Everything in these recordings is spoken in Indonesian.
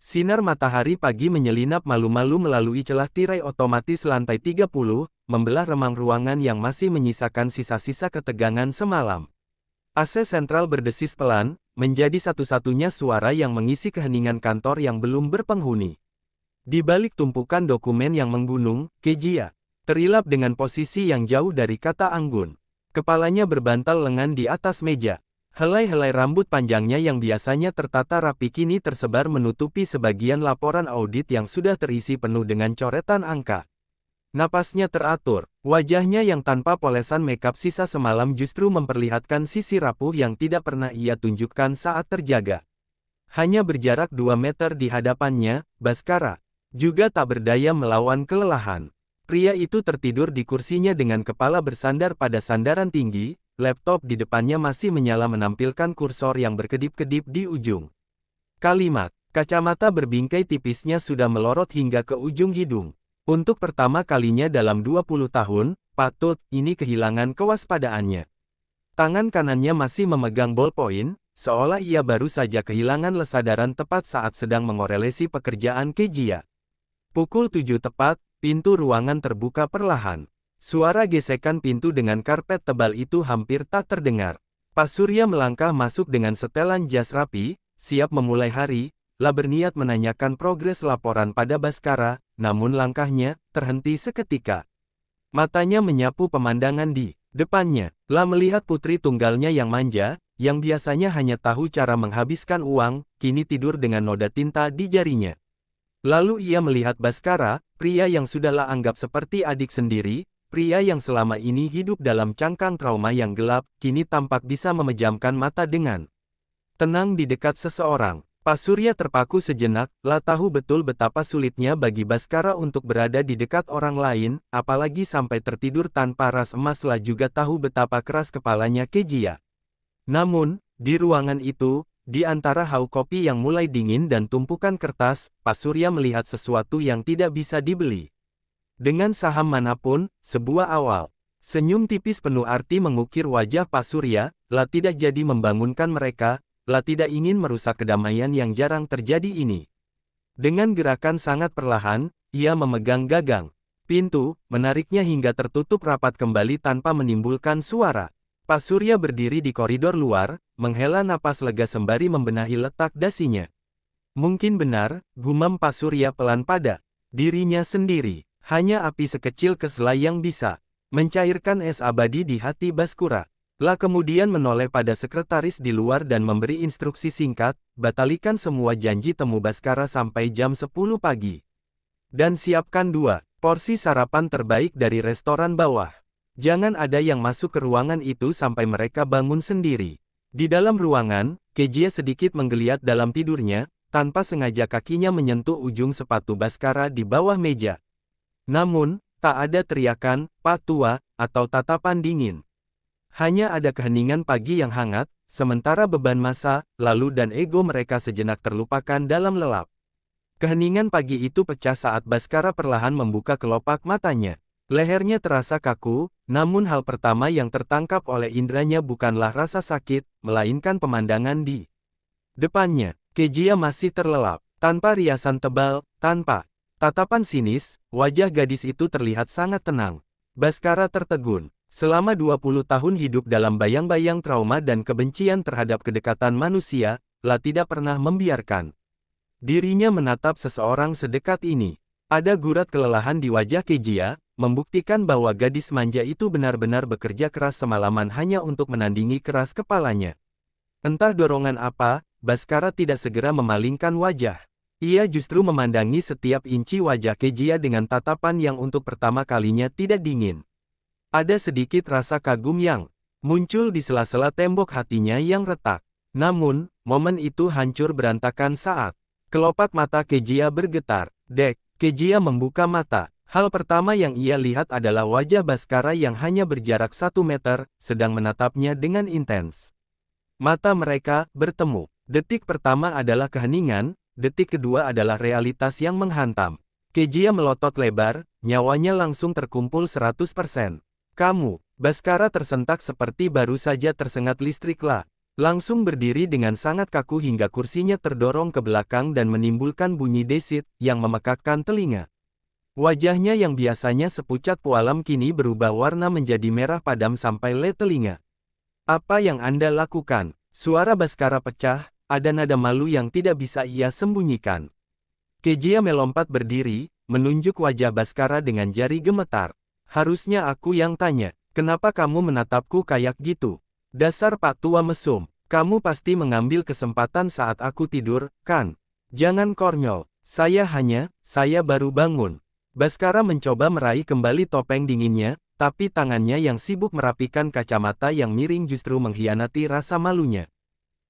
Sinar matahari pagi menyelinap malu-malu melalui celah tirai otomatis lantai 30, membelah remang ruangan yang masih menyisakan sisa-sisa ketegangan semalam. AC sentral berdesis pelan, menjadi satu-satunya suara yang mengisi keheningan kantor yang belum berpenghuni. Di balik tumpukan dokumen yang menggunung, Kejia terilap dengan posisi yang jauh dari kata anggun. Kepalanya berbantal lengan di atas meja. Helai-helai rambut panjangnya yang biasanya tertata rapi kini tersebar menutupi sebagian laporan audit yang sudah terisi penuh dengan coretan angka. Napasnya teratur, wajahnya yang tanpa polesan makeup sisa semalam justru memperlihatkan sisi rapuh yang tidak pernah ia tunjukkan saat terjaga. Hanya berjarak 2 meter di hadapannya, Baskara juga tak berdaya melawan kelelahan. Pria itu tertidur di kursinya dengan kepala bersandar pada sandaran tinggi. Laptop di depannya masih menyala menampilkan kursor yang berkedip-kedip di ujung. Kalimat, kacamata berbingkai tipisnya sudah melorot hingga ke ujung hidung. Untuk pertama kalinya dalam 20 tahun, patut ini kehilangan kewaspadaannya. Tangan kanannya masih memegang ballpoint, seolah ia baru saja kehilangan kesadaran tepat saat sedang mengorelesi pekerjaan Kejia. Pukul 7 tepat, pintu ruangan terbuka perlahan. Suara gesekan pintu dengan karpet tebal itu hampir tak terdengar. Pak Surya melangkah masuk dengan setelan jas rapi, siap memulai hari, berniat menanyakan progres laporan pada Baskara, namun langkahnya terhenti seketika. Matanya menyapu pemandangan di depannya, melihat putri tunggalnya yang manja, yang biasanya hanya tahu cara menghabiskan uang, kini tidur dengan noda tinta di jarinya. Lalu ia melihat Baskara, pria yang sudahlah anggap seperti adik sendiri. Pria yang selama ini hidup dalam cangkang trauma yang gelap, kini tampak bisa memejamkan mata dengan tenang di dekat seseorang. Pak Surya terpaku sejenak, tahu betul betapa sulitnya bagi Baskara untuk berada di dekat orang lain, apalagi sampai tertidur tanpa ras emas. Juga tahu betapa keras kepalanya Kejia. Namun, di ruangan itu, di antara hauk kopi yang mulai dingin dan tumpukan kertas, Pak Surya melihat sesuatu yang tidak bisa dibeli. Dengan saham manapun, sebuah awal. Senyum tipis penuh arti mengukir wajah Pak Surya, tidak jadi membangunkan mereka, tidak ingin merusak kedamaian yang jarang terjadi ini. Dengan gerakan sangat perlahan, ia memegang gagang pintu, menariknya hingga tertutup rapat kembali tanpa menimbulkan suara. Pak Surya berdiri di koridor luar, menghela napas lega sembari membenahi letak dasinya. Mungkin benar, gumam Pak Surya pelan pada dirinya sendiri. Hanya api sekecil keselai yang bisa mencairkan es abadi di hati Baskara. Kemudian menoleh pada sekretaris di luar dan memberi instruksi singkat, batalikan semua janji temu Baskara sampai jam 10 pagi. Dan siapkan 2 porsi sarapan terbaik dari restoran bawah. Jangan ada yang masuk ke ruangan itu sampai mereka bangun sendiri. Di dalam ruangan, Kejia sedikit menggeliat dalam tidurnya, tanpa sengaja kakinya menyentuh ujung sepatu Baskara di bawah meja. Namun, tak ada teriakan, "Pak Tua," atau tatapan dingin. Hanya ada keheningan pagi yang hangat, sementara beban masa, lalu dan ego mereka sejenak terlupakan dalam lelap. Keheningan pagi itu pecah saat Baskara perlahan membuka kelopak matanya. Lehernya terasa kaku, namun hal pertama yang tertangkap oleh indranya bukanlah rasa sakit, melainkan pemandangan di depannya. Kejia masih terlelap, tanpa riasan tebal, tanpa tatapan sinis, wajah gadis itu terlihat sangat tenang. Baskara tertegun. Selama 20 tahun hidup dalam bayang-bayang trauma dan kebencian terhadap kedekatan manusia, tidak pernah membiarkan dirinya menatap seseorang sedekat ini. Ada gurat kelelahan di wajah Kejia, membuktikan bahwa gadis manja itu benar-benar bekerja keras semalaman hanya untuk menandingi keras kepalanya. Entah dorongan apa, Baskara tidak segera memalingkan wajah. Ia justru memandangi setiap inci wajah Kejia dengan tatapan yang untuk pertama kalinya tidak dingin. Ada sedikit rasa kagum yang muncul di sela-sela tembok hatinya yang retak. Namun, momen itu hancur berantakan saat kelopak mata Kejia bergetar. Kejia membuka mata. Hal pertama yang ia lihat adalah wajah Baskara yang hanya berjarak 1 meter, sedang menatapnya dengan intens. Mata mereka bertemu. Detik pertama adalah keheningan. Detik kedua adalah realitas yang menghantam. Kejia melotot lebar, nyawanya langsung terkumpul 100%. Kamu, Baskara tersentak seperti baru saja tersengat listrik. Langsung berdiri dengan sangat kaku hingga kursinya terdorong ke belakang dan menimbulkan bunyi desit yang memekakkan telinga. Wajahnya yang biasanya sepucat pualam kini berubah warna menjadi merah padam sampai le telinga. Apa yang Anda lakukan? Suara Baskara pecah, ada nada malu yang tidak bisa ia sembunyikan. Kejia melompat berdiri, menunjuk wajah Baskara dengan jari gemetar. Harusnya aku yang tanya, kenapa kamu menatapku kayak gitu? Dasar Pak Tua mesum, kamu pasti mengambil kesempatan saat aku tidur, kan? Jangan konyol, saya baru bangun. Baskara mencoba meraih kembali topeng dinginnya, tapi tangannya yang sibuk merapikan kacamata yang miring justru mengkhianati rasa malunya.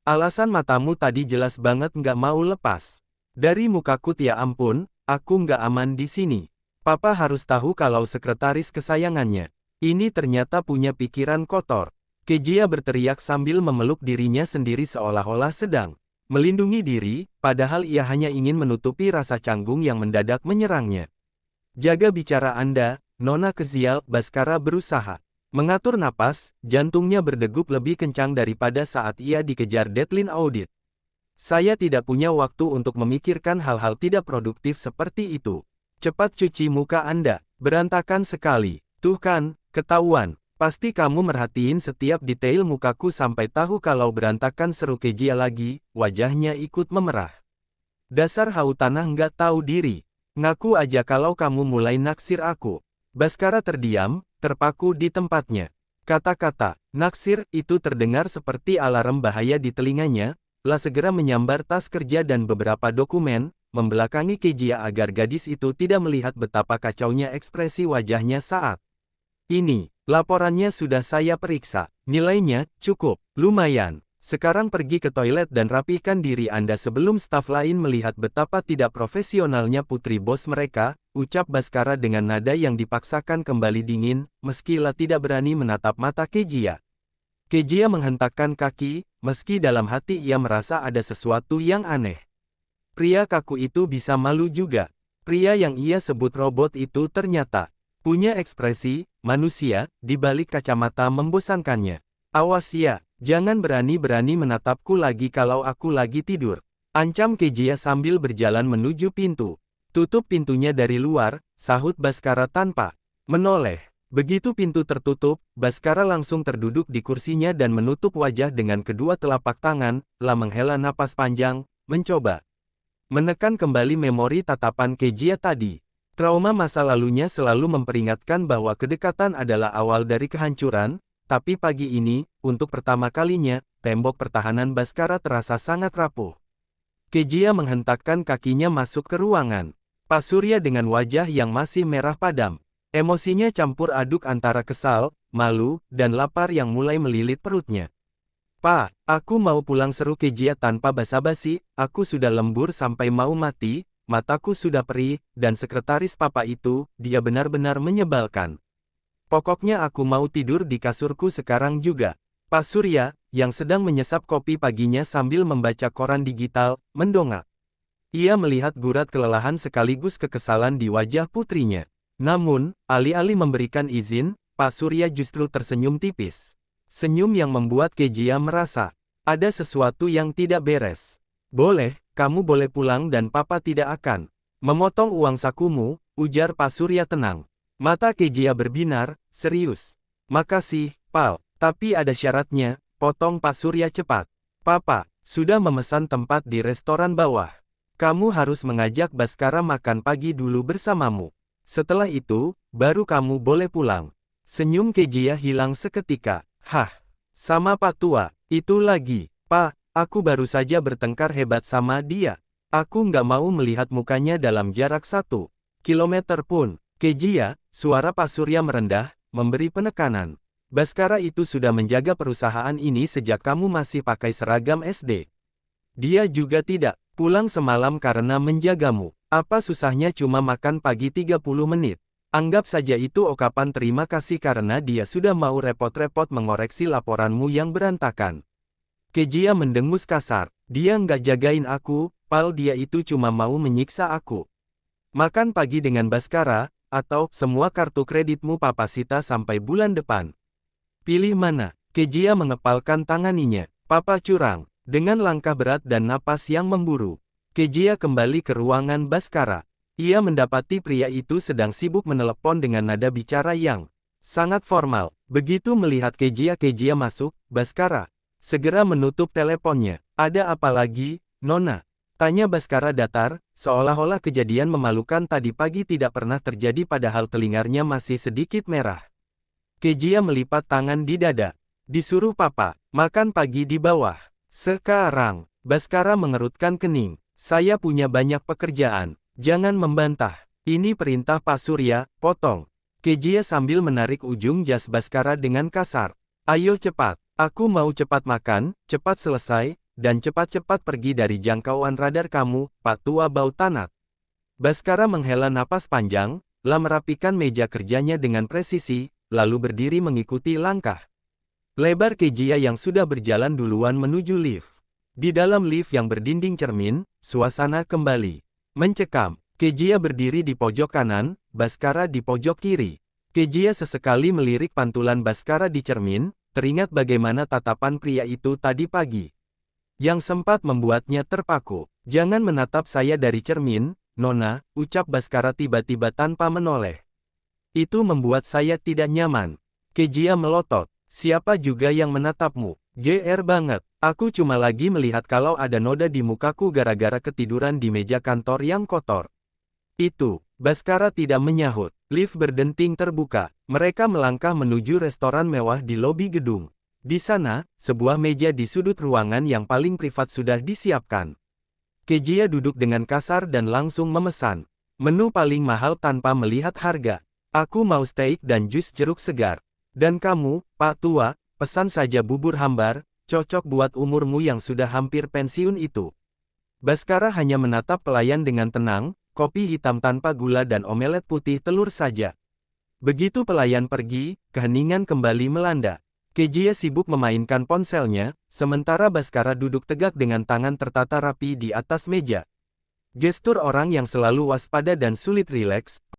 Alasan matamu tadi jelas banget nggak mau lepas. Dari mukaku ya ampun, aku nggak aman di sini. Papa harus tahu kalau sekretaris kesayangannya ini ternyata punya pikiran kotor. Kejia berteriak sambil memeluk dirinya sendiri seolah-olah sedang melindungi diri, padahal ia hanya ingin menutupi rasa canggung yang mendadak menyerangnya. Jaga bicara Anda, Nona Kezial, Baskara berusaha mengatur napas, jantungnya berdegup lebih kencang daripada saat ia dikejar Deadline Audit. Saya tidak punya waktu untuk memikirkan hal-hal tidak produktif seperti itu. Cepat cuci muka Anda, berantakan sekali. Tuh kan, ketahuan. Pasti kamu merhatiin setiap detail mukaku sampai tahu kalau berantakan, seru Kejia lagi, wajahnya ikut memerah. Dasar haut tanah nggak tahu diri. Ngaku aja kalau kamu mulai naksir aku. Baskara terdiam, terpaku di tempatnya. Kata-kata naksir itu terdengar seperti alarm bahaya di telinganya. Lah segera menyambar tas kerja dan beberapa dokumen, membelakangi Kejia agar gadis itu tidak melihat betapa kacaunya ekspresi wajahnya saat ini. Laporannya sudah saya periksa. Nilainya cukup lumayan. Sekarang pergi ke toilet dan rapihkan diri Anda sebelum staf lain melihat betapa tidak profesionalnya putri bos mereka, ucap Baskara dengan nada yang dipaksakan kembali dingin, meski Lah tidak berani menatap mata Kejia. Kejia menghentakkan kaki, meski dalam hati ia merasa ada sesuatu yang aneh. Pria kaku itu bisa malu juga. Pria yang ia sebut robot itu ternyata punya ekspresi manusia di balik kacamata membosankannya. Awas ya, jangan berani-berani menatapku lagi kalau aku lagi tidur, ancam Kejia sambil berjalan menuju pintu. Tutup pintunya dari luar, sahut Baskara tanpa menoleh. Begitu pintu tertutup, Baskara langsung terduduk di kursinya dan menutup wajah dengan kedua telapak tangan, Lah menghela napas panjang, mencoba menekan kembali memori tatapan Kejia tadi. Trauma masa lalunya selalu memperingatkan bahwa kedekatan adalah awal dari kehancuran, tapi pagi ini, untuk pertama kalinya, tembok pertahanan Baskara terasa sangat rapuh. Kejia menghentakkan kakinya masuk ke ruangan. Pak Surya dengan wajah yang masih merah padam. Emosinya campur aduk antara kesal, malu, dan lapar yang mulai melilit perutnya. "Pak, aku mau pulang," seru Kejia tanpa basa-basi, "aku sudah lembur sampai mau mati. Mataku sudah perih, dan sekretaris papa itu, dia benar-benar menyebalkan. Pokoknya aku mau tidur di kasurku sekarang juga." Pak Surya, yang sedang menyesap kopi paginya sambil membaca koran digital, mendongak. Ia melihat gurat kelelahan sekaligus kekesalan di wajah putrinya. Namun, alih-alih memberikan izin, Pak Surya justru tersenyum tipis. Senyum yang membuat Kejia merasa ada sesuatu yang tidak beres. "Boleh, kamu boleh pulang dan papa tidak akan memotong uang sakumu," ujar Pak Surya tenang. Mata Kejia berbinar, serius. "Makasih, Pal, tapi ada syaratnya," potong Pak Surya cepat. "Papa sudah memesan tempat di restoran bawah. Kamu harus mengajak Baskara makan pagi dulu bersamamu. Setelah itu, baru kamu boleh pulang." Senyum Kejia hilang seketika. "Hah, sama Pak Tua, itu lagi, Pak. Aku baru saja bertengkar hebat sama dia. Aku nggak mau melihat mukanya dalam jarak 1 kilometer pun." "Kejia," suara Pak Surya merendah, memberi penekanan. "Baskara itu sudah menjaga perusahaan ini sejak kamu masih pakai seragam SD. Dia juga tidak pulang semalam karena menjagamu. Apa susahnya cuma makan pagi 30 menit? Anggap saja itu ungkapan terima kasih karena dia sudah mau repot-repot mengoreksi laporanmu yang berantakan." Kejia mendengus kasar. "Dia nggak jagain aku, Pal, dia itu cuma mau menyiksa aku. Makan pagi dengan Baskara, atau semua kartu kreditmu papa sita sampai bulan depan. Pilih mana?" Kejia mengepalkan tanganinya. Papa curang. Dengan langkah berat dan napas yang memburu, Kejia kembali ke ruangan Baskara. Ia mendapati pria itu sedang sibuk menelepon dengan nada bicara yang sangat formal. Begitu melihat Kejia masuk, Baskara segera menutup teleponnya. Ada apa lagi, Nona? Tanya Baskara datar, seolah-olah kejadian memalukan tadi pagi tidak pernah terjadi padahal telinganya masih sedikit merah. Kejia melipat tangan di dada. Disuruh papa, makan pagi di bawah. Sekarang, Baskara mengerutkan kening. Saya punya banyak pekerjaan. Jangan membantah. Ini perintah Pak Surya, potong. Kejia sambil menarik ujung jas Baskara dengan kasar. Ayo cepat. Aku mau cepat makan, cepat selesai, dan cepat-cepat pergi dari jangkauan radar kamu, Pak Tua Bau Tanat. Baskara menghela napas panjang, merapikan meja kerjanya dengan presisi, lalu berdiri mengikuti langkah lebar Kejia yang sudah berjalan duluan menuju lift. Di dalam lift yang berdinding cermin, suasana kembali mencekam. Kejia berdiri di pojok kanan, Baskara di pojok kiri. Kejia sesekali melirik pantulan Baskara di cermin, teringat bagaimana tatapan pria itu tadi pagi, yang sempat membuatnya terpaku. Jangan menatap saya dari cermin, Nona, ucap Baskara tiba-tiba tanpa menoleh. Itu membuat saya tidak nyaman. Kejia melotot. Siapa juga yang menatapmu? GR banget. Aku cuma lagi melihat kalau ada noda di mukaku gara-gara ketiduran di meja kantor yang kotor. Itu. Baskara tidak menyahut. Lift berdenting terbuka. Mereka melangkah menuju restoran mewah di lobi gedung. Di sana, sebuah meja di sudut ruangan yang paling privat sudah disiapkan. Kejia duduk dengan kasar dan langsung memesan menu paling mahal tanpa melihat harga. Aku mau steak dan jus jeruk segar. Dan kamu, Pak Tua, pesan saja bubur hambar, cocok buat umurmu yang sudah hampir pensiun itu. Baskara hanya menatap pelayan dengan tenang, kopi hitam tanpa gula dan omelet putih telur saja. Begitu pelayan pergi, keheningan kembali melanda. Kejia sibuk memainkan ponselnya, sementara Baskara duduk tegak dengan tangan tertata rapi di atas meja. Gestur orang yang selalu waspada dan sulit rileks.